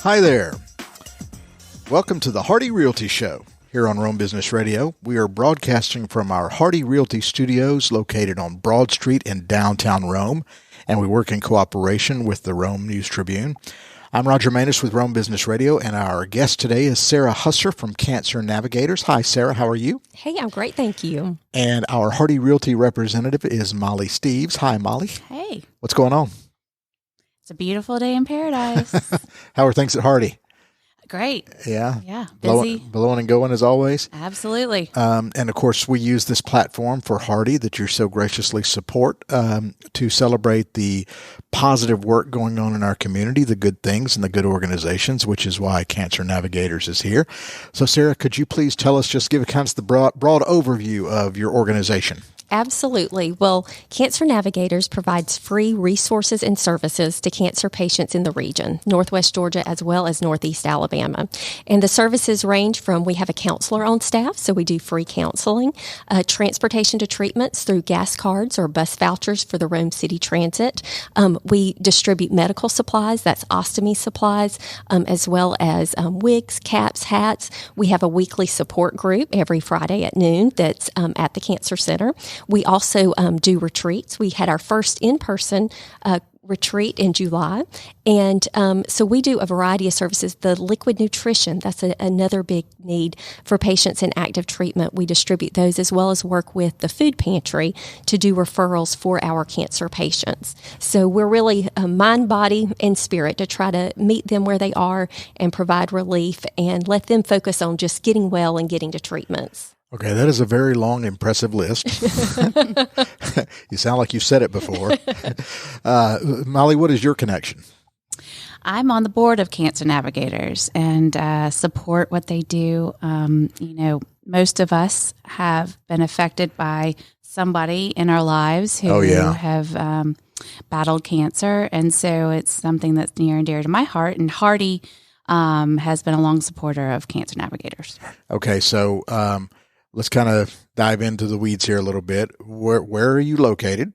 Hi there. Welcome to the Hardy Realty Show here on Rome Business Radio. We are broadcasting from our Hardy Realty Studios located on Broad Street in downtown Rome, and we work in cooperation with the Rome News Tribune. I'm Roger Manus with Rome Business Radio, and our guest today is Sarah Husser from Cancer Navigators. Hi, Sarah. How are you? Hey, I'm great. Thank you. And our Hardy Realty representative is Molly Steves. Hi, Molly. Hey. What's going on? It's a beautiful day in paradise. How are things at Hardy? Great. Yeah. Yeah. Busy. Blowing and going as always. Absolutely. And of course, we use this platform for Hardy that you so graciously support to celebrate the positive work going on in our community, the good things and the good organizations, which is why Cancer Navigators is here. So, Sarah, could you please tell us, just give kind of the broad overview of your organization? Absolutely. Well, Cancer Navigators provides free resources and services to cancer patients in the region, Northwest Georgia as well as Northeast Alabama. And the services range from, we have a counselor on staff, so we do free counseling, transportation to treatments through gas cards or bus vouchers for the Rome City Transit. We distribute medical supplies, that's ostomy supplies, as well as wigs, caps, hats. We have a weekly support group every Friday at noon that's at the Cancer Center. We also do retreats. We had our first in-person retreat in July. And so we do a variety of services. The liquid nutrition, that's another big need for patients in active treatment. We distribute those as well as work with the food pantry to do referrals for our cancer patients. So we're really mind, body, and spirit to try to meet them where they are and provide relief and let them focus on just getting well and getting to treatments. Okay, that is a very long, impressive list. You sound like you've said it before. Molly, what is your connection? I'm on the board of Cancer Navigators and support what they do. Most of us have been affected by somebody in our lives who have battled cancer. And so it's something that's near and dear to my heart. And Hardy has been a long supporter of Cancer Navigators. Okay, so let's kind of dive into the weeds here a little bit. Where are you located?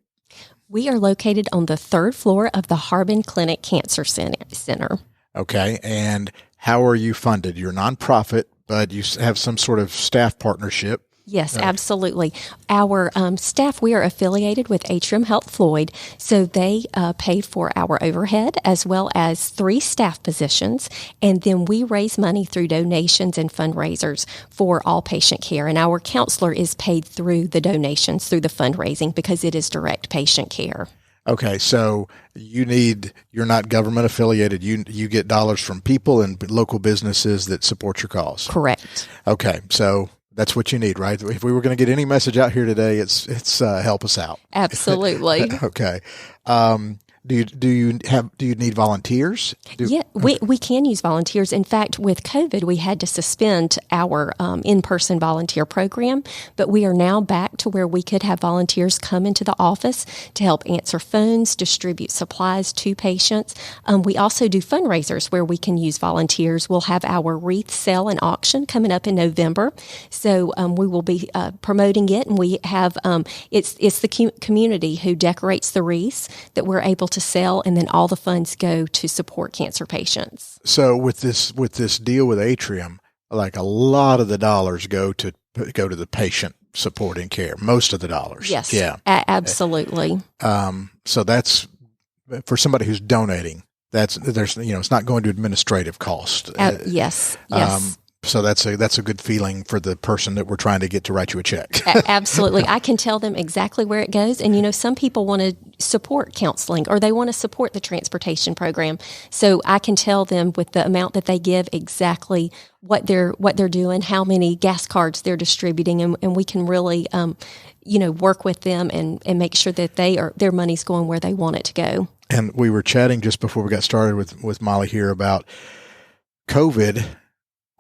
We are located on the third floor of the Harbin Clinic Cancer Center. Okay, and how are you funded? You're a nonprofit, but you have some sort of staff partnership. Yes, absolutely. Our staff, we are affiliated with Atrium Health Floyd, so they pay for our overhead as well as 3 staff positions, and then we raise money through donations and fundraisers for all patient care, and our counselor is paid through the donations, through the fundraising, because it is direct patient care. Okay, so you're not government affiliated. You get dollars from people and local businesses that support your cause. Correct. Okay, so that's what you need, right? If we were going to get any message out here today, it's help us out. Absolutely. Okay. Do you need volunteers? We can use volunteers. In fact, with COVID, we had to suspend our in-person volunteer program, but we are now back to where we could have volunteers come into the office to help answer phones, distribute supplies to patients. We also do fundraisers where we can use volunteers. We'll have our wreath sale and auction coming up in November, so we will be promoting it, and we have it's the community who decorates the wreaths that we're able to sell, and then all the funds go to support cancer patients. So with this deal with Atrium, like a lot of the dollars go to the patient supporting care. Most of the dollars. Yes. Yeah. Absolutely. So that's for somebody who's donating. It's not going to administrative cost. Yes. So that's a good feeling for the person that we're trying to get to write you a check. Absolutely. I can tell them exactly where it goes. And, some people want to support counseling or they want to support the transportation program. So I can tell them with the amount that they give exactly what they're doing, how many gas cards they're distributing, and we can really, work with them and make sure that their money's going where they want it to go. And we were chatting just before we got started with Molly here about COVID.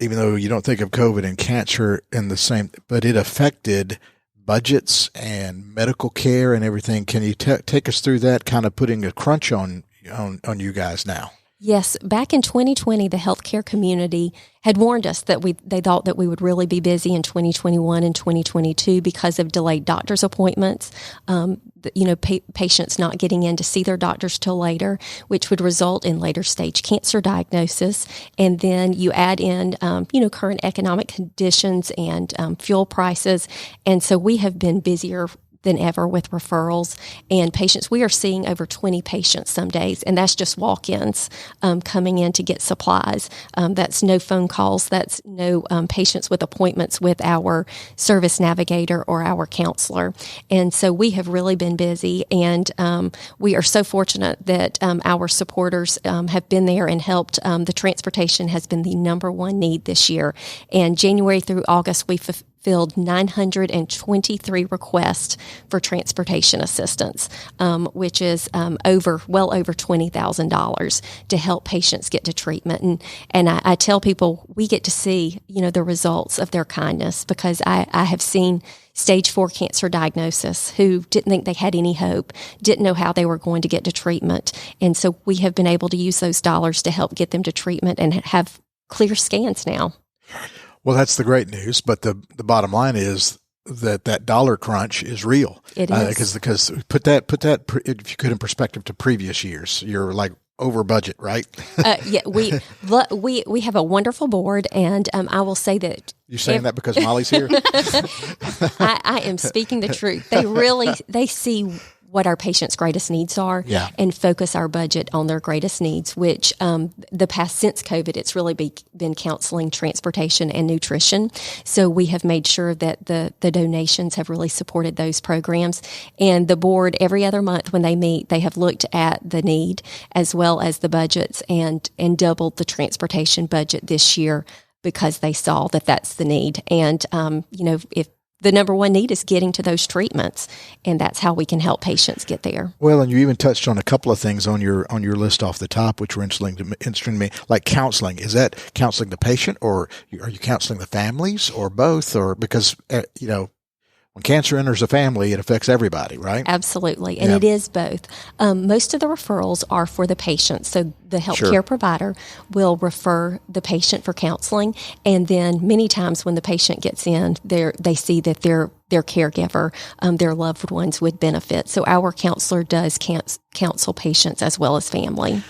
Even though you don't think of COVID and cancer in the same, but it affected budgets and medical care and everything. Can you take us through that, kind of putting a crunch on you guys now? Yes, back in 2020, the healthcare community had warned us that they thought that we would really be busy in 2021 and 2022 because of delayed doctor's appointments. Patients not getting in to see their doctors till later, which would result in later stage cancer diagnosis. And then you add in, current economic conditions and fuel prices, and so we have been busier than ever with referrals and patients. We are seeing over 20 patients some days, and that's just walk-ins coming in to get supplies. That's no phone calls. That's no patients with appointments with our service navigator or our counselor. And so we have really been busy, and we are so fortunate that our supporters have been there and helped. The transportation has been the number one need this year. And January through August, we filled 923 requests for transportation assistance, which is well over $20,000 to help patients get to treatment. And I tell people we get to see, the results of their kindness, because I have seen stage 4 cancer diagnosis who didn't think they had any hope, didn't know how they were going to get to treatment. And so we have been able to use those dollars to help get them to treatment and have clear scans now. Well, that's the great news, but the bottom line is that dollar crunch is real. It is. Because put that if you could in perspective to previous years, you're like over budget, right? Yeah, we have a wonderful board, and I will say that you're saying that because Molly's here. I am speaking the truth. They see what our patients' greatest needs are, and focus our budget on their greatest needs, which since COVID, it's really been counseling, transportation, and nutrition. So we have made sure that the donations have really supported those programs. And the board, every other month when they meet, they have looked at the need as well as the budgets and doubled the transportation budget this year because they saw that that's the need. And, if the number one need is getting to those treatments, and that's how we can help patients get there. Well, and you even touched on a couple of things on your list off the top, which were interesting to me, like counseling. Is that counseling the patient, or are you counseling the families, or both? Or because when cancer enters a family, it affects everybody, right? Absolutely, and it is both. Most of the referrals are for the patient, so the healthcare provider will refer the patient for counseling, and then many times when the patient gets in, they see that their caregiver, their loved ones would benefit. So our counselor does counsel patients as well as family.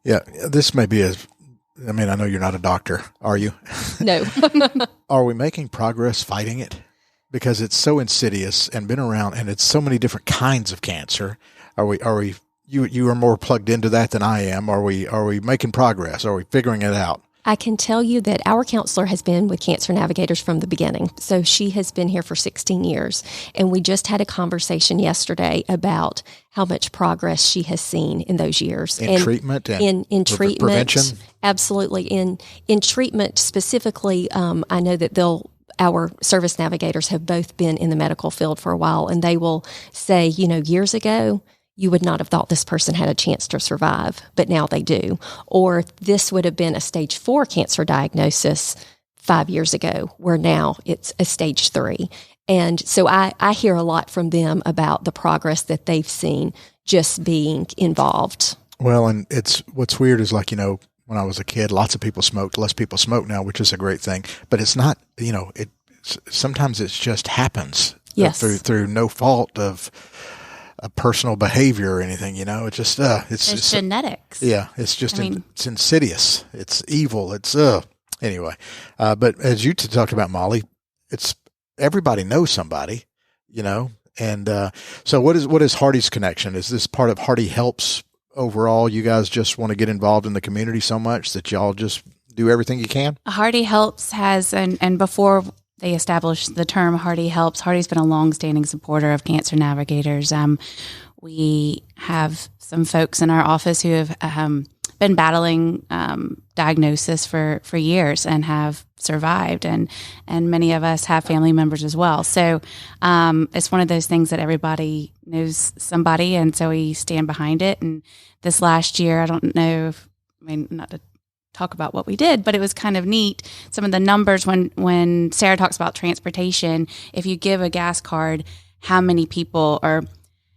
Yeah, this may be I know you're not a doctor, are you? No. Are we making progress fighting it? Because it's so insidious and been around, and it's so many different kinds of cancer. Are we? You are more plugged into that than I am. Are we making progress? Are we figuring it out? I can tell you that our counselor has been with Cancer Navigators from the beginning. So she has been here for 16 years. And we just had a conversation yesterday about how much progress she has seen in those years. In treatment and in treatment, prevention? Absolutely. In treatment specifically, I know that our service navigators have both been in the medical field for a while, and they will say, years ago, you would not have thought this person had a chance to survive, but now they do. Or this would have been a stage 4 cancer diagnosis 5 years ago, where now it's a stage 3. And so I hear a lot from them about the progress that they've seen just being involved. Well, and what's weird is when I was a kid, lots of people smoked. Less people smoke now, which is a great thing. But it's not, sometimes it just happens. Yes. Through no fault of a personal behavior or anything. It's just it's genetics. Yeah, it's just it's insidious. It's evil. It's anyway. But as you talked about, Molly, it's everybody knows somebody, And so, what is Hardy's connection? Is this part of Hardy Helps? Overall, you guys just want to get involved in the community so much that y'all just do everything you can? Hardy Helps has, and before they established the term Hardy Helps, Hardy's been a longstanding supporter of Cancer Navigators. We have some folks in our office who have been battling diagnosis for years and have survived, and many of us have family members as well. So it's one of those things that everybody knows somebody, and so we stand behind it. And this last year, I don't know not to talk about what we did, but it was kind of neat. Some of the numbers when Sarah talks about transportation, if you give a gas card, how many people or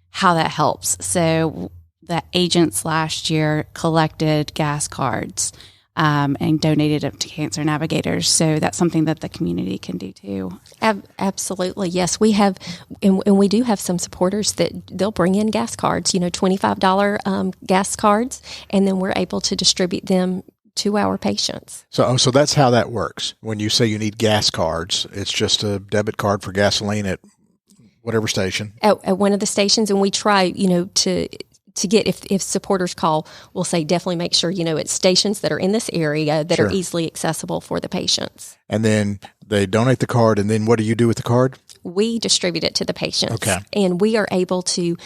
how that helps. So the agents last year collected gas cards and donated them to Cancer Navigators. So that's something that the community can do too. Absolutely. Yes, we have, and we do have some supporters that they'll bring in gas cards, $25 gas cards, and then we're able to distribute them to our patients. So that's how that works. When you say you need gas cards, it's just a debit card for gasoline at whatever station. At one of the stations, and we try, to get, if supporters call, we'll say definitely make sure, it's stations that are in this area that are easily accessible for the patients. And then they donate the card, and then what do you do with the card? We distribute it to the patients. Okay. And we are able to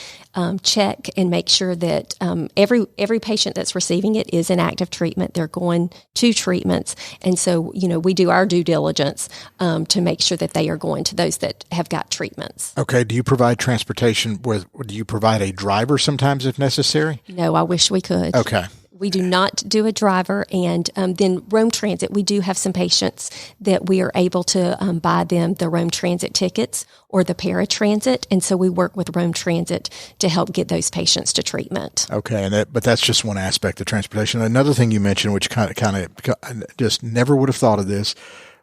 check and make sure that every patient that's receiving it is in active treatment. They're going to treatments. And so, we do our due diligence to make sure that they are going to those that have got treatments. Okay. Do you provide transportation? Do you provide a driver sometimes if necessary? No, I wish we could. Okay. We do not do a driver. And then Rome Transit, we do have some patients that we are able to buy them the Rome Transit tickets or the paratransit. And so we work with Rome Transit to help get those patients to treatment. Okay. But that's just one aspect of transportation. Another thing you mentioned, which kind of just never would have thought of this,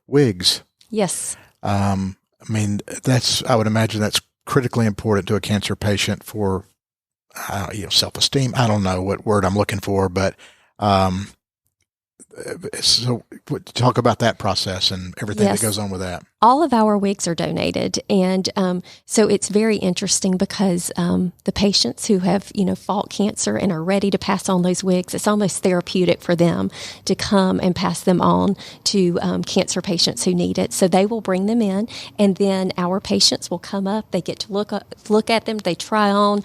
wigs. Yes. I would imagine that's critically important to a cancer patient for self-esteem. I don't know what word I'm looking for, but so talk about that process and everything that goes on with that. All of our wigs are donated. And so it's very interesting because the patients who have, fought cancer and are ready to pass on those wigs, it's almost therapeutic for them to come and pass them on to cancer patients who need it. So they will bring them in, and then our patients will come up. They get to look at them. They try on.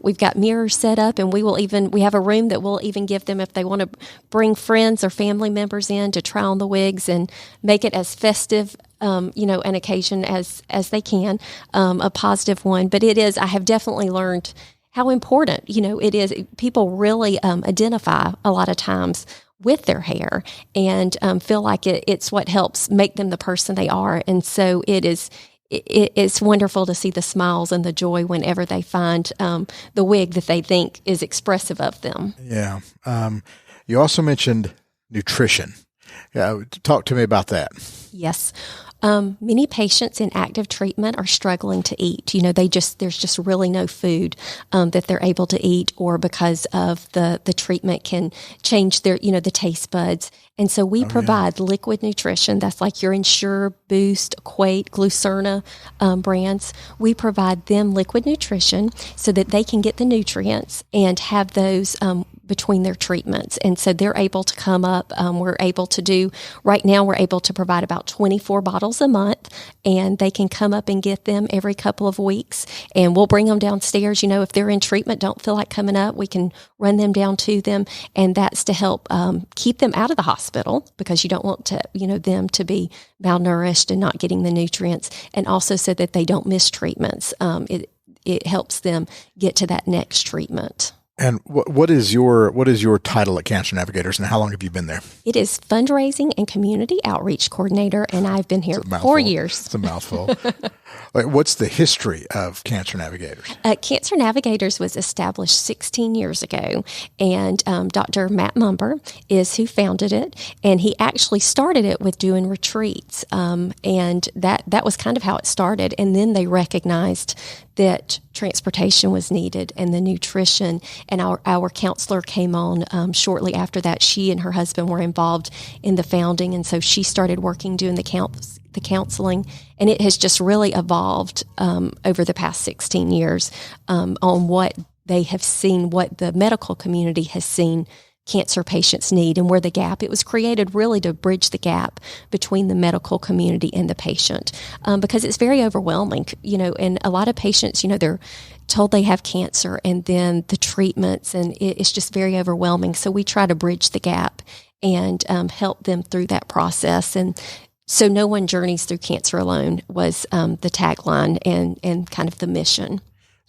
We've got mirrors set up, and we have a room that we'll even give them if they want to bring friends or family members in to try on the wigs and make it as festive an occasion as they can, a positive one. But I have definitely learned how important, it is. People really identify a lot of times with their hair and feel like it's what helps make them the person they are. And so it's wonderful to see the smiles and the joy whenever they find the wig that they think is expressive of them. Yeah. You also mentioned nutrition. Talk to me about that. Yes. Many patients in active treatment are struggling to eat. There's just really no food that they're able to eat, or because of the treatment can change their, the taste buds. And so we provide liquid nutrition. That's like your Ensure, Boost, Equate, Glucerna brands. We provide them liquid nutrition so that they can get the nutrients and have those between their treatments. And so they're able to come up. Right now we're able to provide about 24 bottles a month, and they can come up and get them every couple of weeks. And we'll bring them downstairs. If they're in treatment, don't feel like coming up, we can run them down to them. And that's to help keep them out of the hospital, because you don't want to, them to be malnourished and not getting the nutrients, and also so that they don't miss treatments. It helps them get to that next treatment. And what is your title at Cancer Navigators, and how long have you been there? It is Fundraising and Community Outreach Coordinator, and I've been here 4 years. It's a mouthful. What's the history of Cancer Navigators? Cancer Navigators was established 16 years ago, and Dr. Matt Mumber is who founded it, and he actually started it with doing retreats, and that was kind of how it started. And then they recognized that transportation was needed and the nutrition, and our counselor came on shortly after that. She and her husband were involved in the founding, and so she started working doing the counseling, and it has just really evolved over the past 16 years on what they have seen, what the medical community has seen cancer patients need, and where the gap. It was created really to bridge the gap between the medical community and the patient, because it's very overwhelming, and a lot of patients, they're told they have cancer, and then the treatments, and it's just very overwhelming. So we try to bridge the gap and help them through that process. And so no one journeys through cancer alone was the tagline and kind of the mission.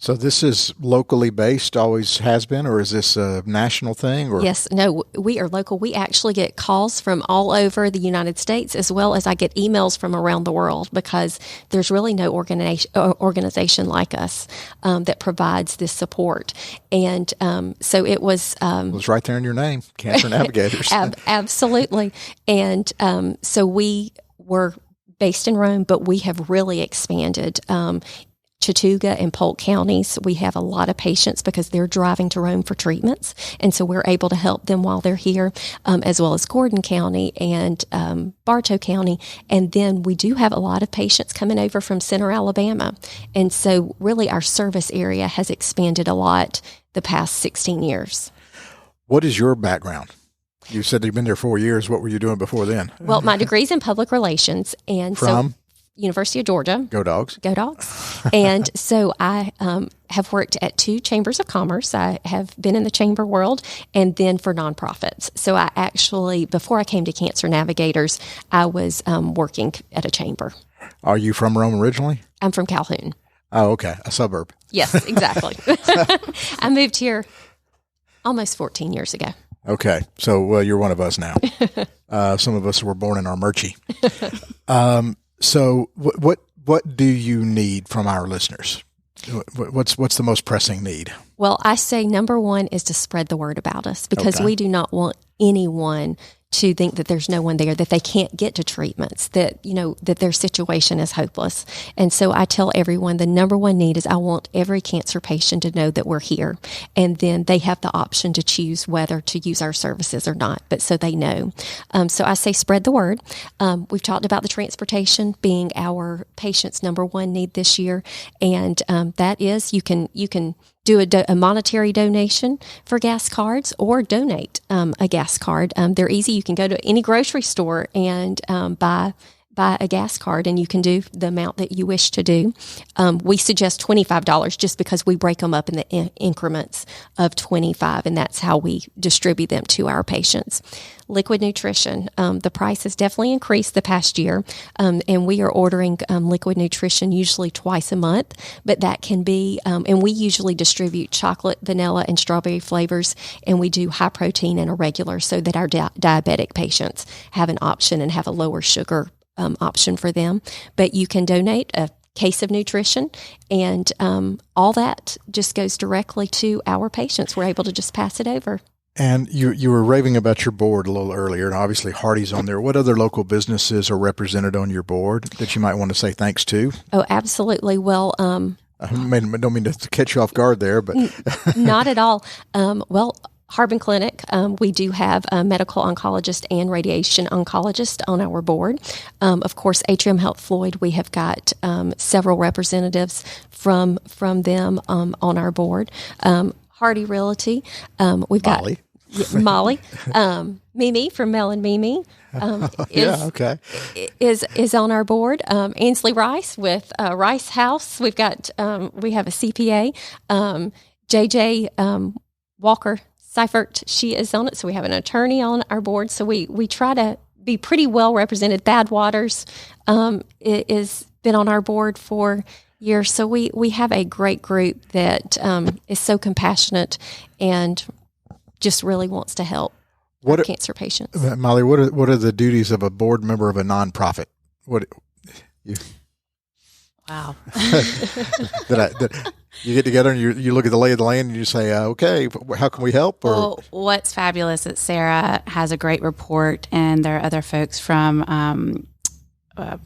So this is locally based, always has been, or is this a national thing? Or? Yes, no, we are local. We actually get calls from all over the United States, as well as I get emails from around the world, because there's really no organization like us that provides this support. And so it was... it was right there in your name, Cancer Navigators. Absolutely. And so we were based in Rome, but we have really expanded. Chattooga and Polk counties, we have a lot of patients because they're driving to Rome for treatments. And so we're able to help them while they're here, as well as Gordon County and Bartow County. And then we do have a lot of patients coming over from Center, Alabama. And so really our service area has expanded a lot the past 16 years. What is your background? You said you've been there 4 years. What were you doing before then? Well, my degree's in public relations. And From? University of Georgia. Go Dogs. Go Dogs. And so I have worked at 2 chambers of commerce. I have been in the chamber world and then for nonprofits. So I actually, before I came to Cancer Navigators, I was working at a chamber. Are you from Rome originally? I'm from Calhoun. Oh, okay. A suburb. Yes, exactly. I moved here almost 14 years ago. Okay. So, well, you're one of us now. Some of us were born in Armurchie. So what do you need from our listeners? What's the most pressing need? Well, I say number one is to spread the word about us, because we do not want anyone to think that there's no one there, that they can't get to treatments, that, that their situation is hopeless. And so I tell everyone the number one need is I want every cancer patient to know that we're here. And then they have the option to choose whether to use our services or not, but so they know. So I say spread the word. We've talked about the transportation being our patient's number one need this year. And that is you can do a monetary donation for gas cards, or donate a gas card. They're easy. You can go to any grocery store and buy a gas card, and you can do the amount that you wish to do. We suggest $25 just because we break them up in the increments of 25, and that's how we distribute them to our patients. Liquid nutrition. The price has definitely increased the past year, and we are ordering liquid nutrition usually twice a month, but that can be, and we usually distribute chocolate, vanilla, and strawberry flavors, and we do high protein and a regular so that our diabetic patients have an option and have a lower sugar option for them. But you can donate a case of nutrition, and all that just goes directly to our patients. We're able to just pass it over. And you were raving about your board a little earlier, and obviously Hardy's on there. What other local businesses are represented on your board that you might want to say thanks to? Oh, absolutely. Well, I don't mean to catch you off guard there, but not at all. Well, Harbin Clinic, we do have a medical oncologist and radiation oncologist on our board. Of course, Atrium Health Floyd, we have got several representatives from them on our board. Hardy Realty, we've got Molly, Mimi from Mel and Mimi is on our board. Ainsley Rice with Rice House. We have a CPA. JJ Walker Seifert, she is on it. So we have an attorney on our board. So we try to be pretty well represented. Bad Waters is been on our board for years. So we have a great group that is so compassionate and just really wants to help cancer patients. Molly, what are the duties of a board member of a nonprofit? Wow. You get together and you look at the lay of the land and you say, okay, how can we help? Well, what's fabulous is Sarah has a great report, and there are other folks from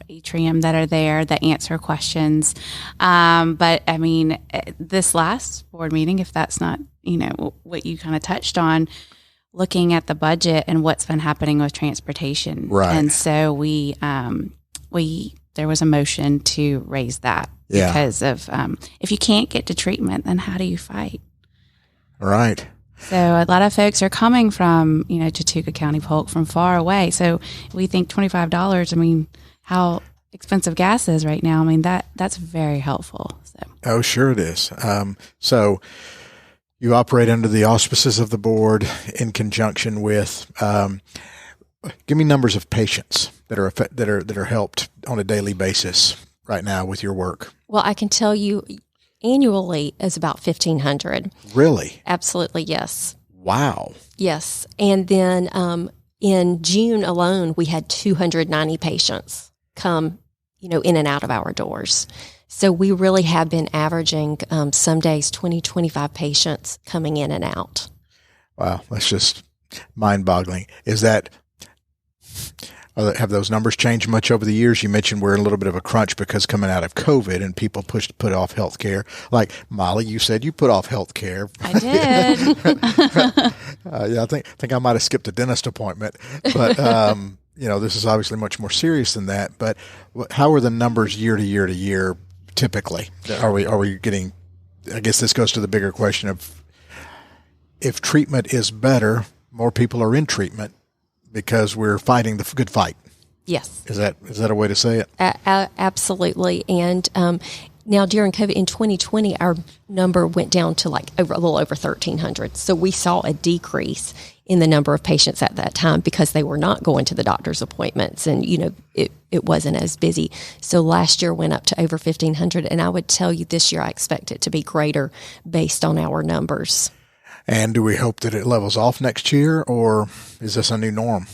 Atrium that are there that answer questions. But I mean, this last board meeting, if that's not, what you kind of touched on, looking at the budget and what's been happening with transportation. Right. And so there was a motion to raise that because of, if you can't get to treatment, then how do you fight? Right. So a lot of folks are coming from, Chattooga County, Polk, from far away. So we think $25, I mean, how expensive gas is right now. I mean, that's very helpful. So. Oh, sure it is. So you operate under the auspices of the board in conjunction with, give me numbers of patients that are helped on a daily basis right now with your work. Well, I can tell you annually is about 1,500. Really? Absolutely, yes. Wow. Yes. And then in June alone, we had 290 patients come, in and out of our doors. So we really have been averaging some days 20, 25 patients coming in and out. Wow. That's just mind-boggling. Have those numbers changed much over the years? You mentioned we're in a little bit of a crunch because coming out of COVID and people put off healthcare. Like Molly, you said you put off healthcare. I did. Yeah, I think I might have skipped a dentist appointment, but this is obviously much more serious than that. But how are the numbers year to year to year typically? Are we getting? I guess this goes to the bigger question of if treatment is better, more people are in treatment, because we're fighting the good fight. Yes. Is that a way to say it? Absolutely. And now during COVID in 2020, our number went down to a little over 1,300. So we saw a decrease in the number of patients at that time because they were not going to the doctor's appointments and, it wasn't as busy. So last year went up to over 1,500. And I would tell you this year I expect it to be greater based on our numbers. And do we hope that it levels off next year, or is this a new norm?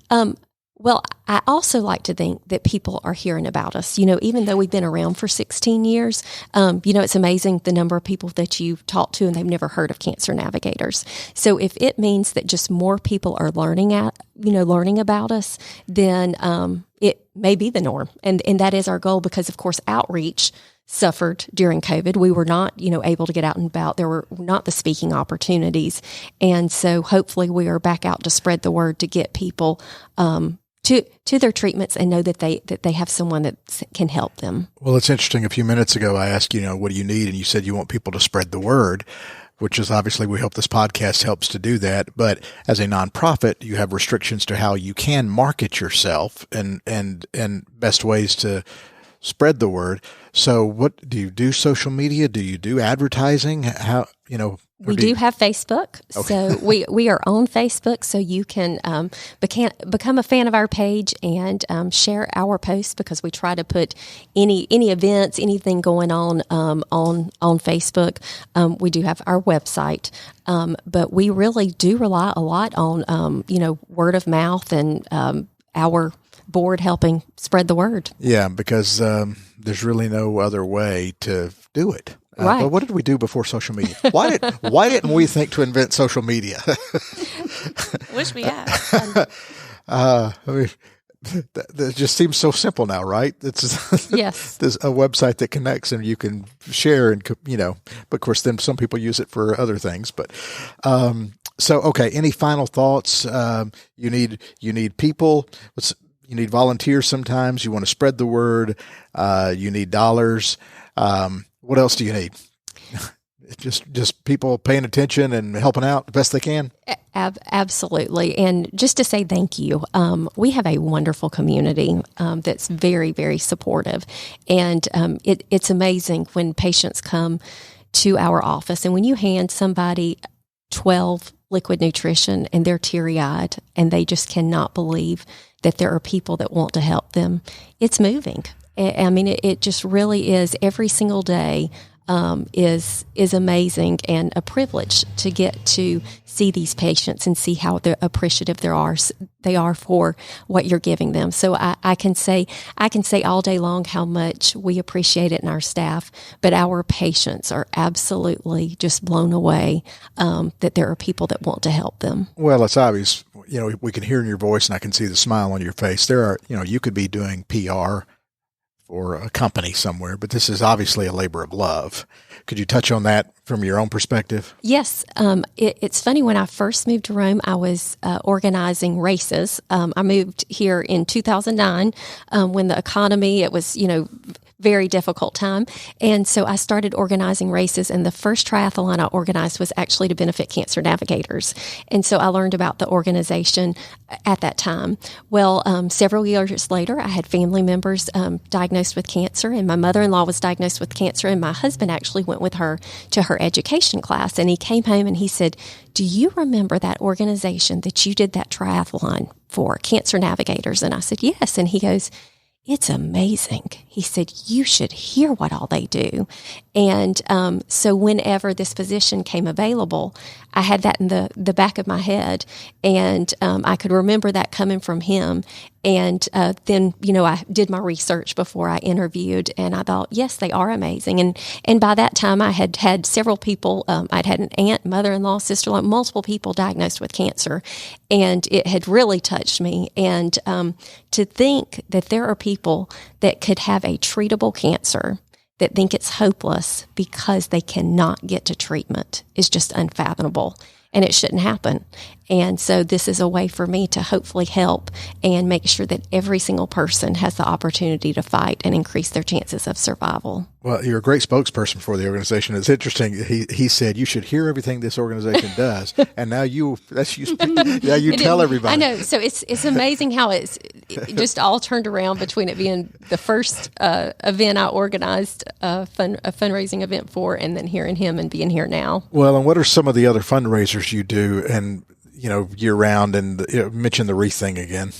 Well, I also like to think that people are hearing about us. Even though we've been around for 16 years, it's amazing the number of people that you've talked to and they've never heard of Cancer Navigators. So if it means that just more people are learning about us, then it may be the norm. And that is our goal because, of course, outreach suffered during COVID. We were not, able to get out and about. There were not the speaking opportunities. And so hopefully we are back out to spread the word to get people to their treatments and know that they have someone that can help them. Well, it's interesting. A few minutes ago, I asked, what do you need? And you said you want people to spread the word, which is obviously we hope this podcast helps to do that. But as a nonprofit, you have restrictions to how you can market yourself and best ways to spread the word. So what do you do? Social media? Do you do advertising? How, we do have Facebook. Okay. So we are on Facebook. So you can become a fan of our page and share our posts because we try to put any events, anything going on Facebook. We do have our website. But we really do rely a lot on, word of mouth and our board helping spread the word. Yeah, because there's really no other way to do it. Right. But what did we do before social media? Why didn't we think to invent social media? Wish we had. That just seems so simple now, right? Yes. There's a website that connects and you can share and, but of course then some people use it for other things. But, okay. Any final thoughts? You need people. You need volunteers sometimes. You want to spread the word. You need dollars. What else do you need? Just people paying attention and helping out the best they can. Absolutely. And just to say thank you. We have a wonderful community that's very, very supportive. And it's amazing when patients come to our office and when you hand somebody 12 liquid nutrition and they're teary-eyed and they just cannot believe that there are people that want to help them. It's moving. I mean, it just really is. Every single day is amazing and a privilege to get to see these patients and see how appreciative they are for what you're giving them. So I can say all day long how much we appreciate it in our staff, but our patients are absolutely just blown away that there are people that want to help them. Well, it's obvious. We can hear in your voice and I can see the smile on your face. There are, you could be doing PR for a company somewhere, but this is obviously a labor of love. Could you touch on that from your own perspective? Yes. It's funny, when I first moved to Rome, I was organizing races. I moved here in 2009 when the economy, it was, very difficult time. And so I started organizing races, and the first triathlon I organized was actually to benefit Cancer Navigators. And so I learned about the organization at that time. Well, several years later, I had family members diagnosed with cancer, and my mother-in-law was diagnosed with cancer, and my husband actually went with her to her education class. And he came home and he said, "Do you remember that organization that you did that triathlon for, Cancer Navigators?" And I said, "Yes." And he goes, it's amazing. He said, you should hear what all they do. And so whenever this position came available, I had that in the back of my head, and I could remember that coming from him. And then, I did my research before I interviewed, and I thought, yes, they are amazing. And by that time, I had had several people. I'd had an aunt, mother-in-law, sister-in-law, multiple people diagnosed with cancer, and it had really touched me. And to think that there are people that could have a treatable cancer that think it's hopeless because they cannot get to treatment is just unfathomable, and it shouldn't happen. And so this is a way for me to hopefully help and make sure that every single person has the opportunity to fight and increase their chances of survival. Well, you're a great spokesperson for the organization. It's interesting. He said you should hear everything this organization does, and now you tell everybody. I know. So it's amazing how it just all turned around between it being the first event I organized a fundraising event for, and then hearing him and being here now. Well, and what are some of the other fundraisers you do, and year round, and mention the wreath thing again?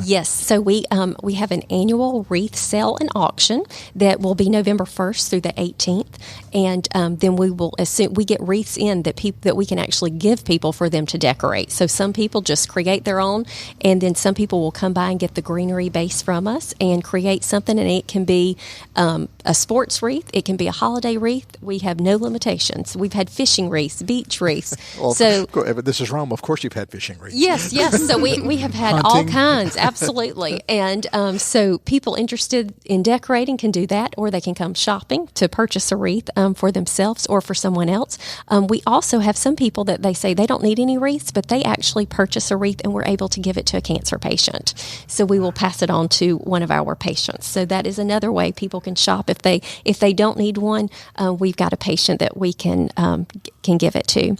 Yes. So we have an annual wreath sale and auction that will be November 1st through the 18th. And then we will, as soon we get wreaths in that we can actually give people for them to decorate. So some people just create their own, and then some people will come by and get the greenery base from us and create something. And it can be a sports wreath. It can be a holiday wreath. We have no limitations. We've had fishing wreaths, beach wreaths. Well, this is Rome. Of course you've had fishing wreaths. Yes. So we have had all kinds. Absolutely. And so people interested in decorating can do that, or they can come shopping to purchase a wreath for themselves or for someone else. We also have some people that they say they don't need any wreaths, but they actually purchase a wreath and we're able to give it to a cancer patient. So we will pass it on to one of our patients. So that is another way people can shop. If they don't need one, we've got a patient that we can give it to.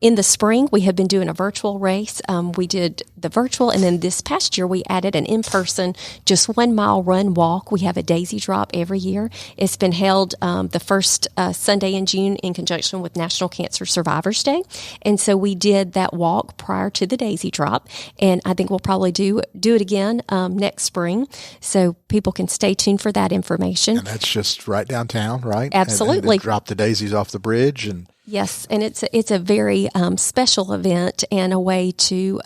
In the spring, we have been doing a virtual race. We did the virtual, and then this past year, we added an in-person, just 1 mile run walk. We have a daisy drop every year. It's been held the first Sunday in June in conjunction with National Cancer Survivors Day. And so we did that walk prior to the daisy drop, and I think we'll probably do it again next spring. So people can stay tuned for that information. And that's just right downtown, right? Absolutely. And drop the daisies off the bridge and... Yes, and it's a very special event and a way to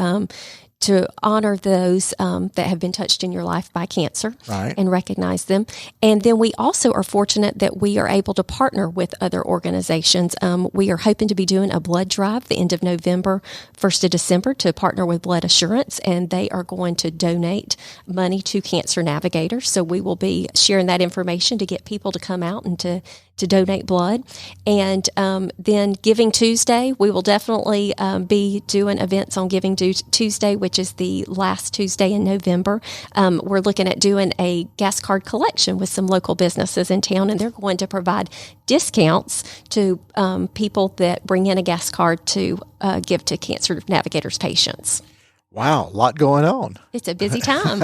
honor those that have been touched in your life by cancer, right, and recognize them. And then we also are fortunate that we are able to partner with other organizations. We are hoping to be doing a blood drive the end of November, 1st of December, to partner with Blood Assurance, and they are going to donate money to Cancer Navigators. So we will be sharing that information to get people to come out and to donate blood. And then Giving Tuesday, we will definitely be doing events on Giving Tuesday, which is the last Tuesday in November. We're looking at doing a gas card collection with some local businesses in town, and they're going to provide discounts to people that bring in a gas card to give to Cancer Navigators patients. Wow, a lot going on. It's a busy time.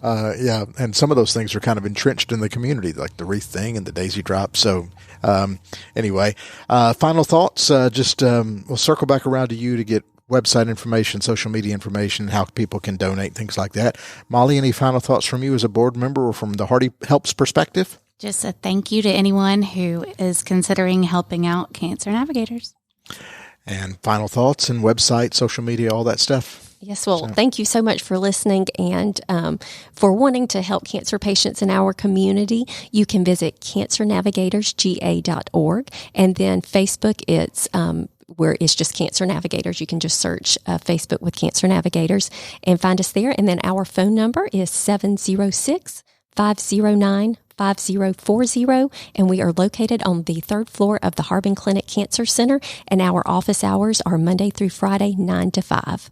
Yeah, and some of those things are kind of entrenched in the community, like the wreath thing and the daisy drop. So anyway, final thoughts. We'll circle back around to you to get website information, social media information, how people can donate, things like that. Molly, any final thoughts from you as a board member or from the Hardy Helps perspective? Just a thank you to anyone who is considering helping out Cancer Navigators. And final thoughts and website, social media, all that stuff. Yes, well, thank you so much for listening and for wanting to help cancer patients in our community. You can visit cancernavigatorsga.org, and then Facebook, it's where it's just Cancer Navigators. You can just search Facebook with Cancer Navigators and find us there. And then our phone number is 706-509-5040, and we are located on the 3rd floor of the Harbin Clinic Cancer Center, and our office hours are Monday through Friday, 9 to 5.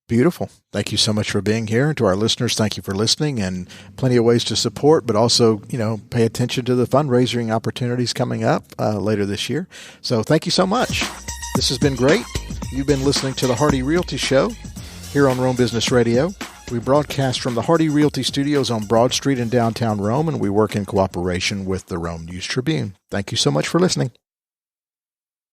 Beautiful. Thank you so much for being here. And to our listeners, thank you for listening, and plenty of ways to support, but also, pay attention to the fundraising opportunities coming up later this year. So thank you so much. This has been great. You've been listening to the Hardy Realty Show here on Rome Business Radio. We broadcast from the Hardy Realty Studios on Broad Street in downtown Rome, and we work in cooperation with the Rome News Tribune. Thank you so much for listening.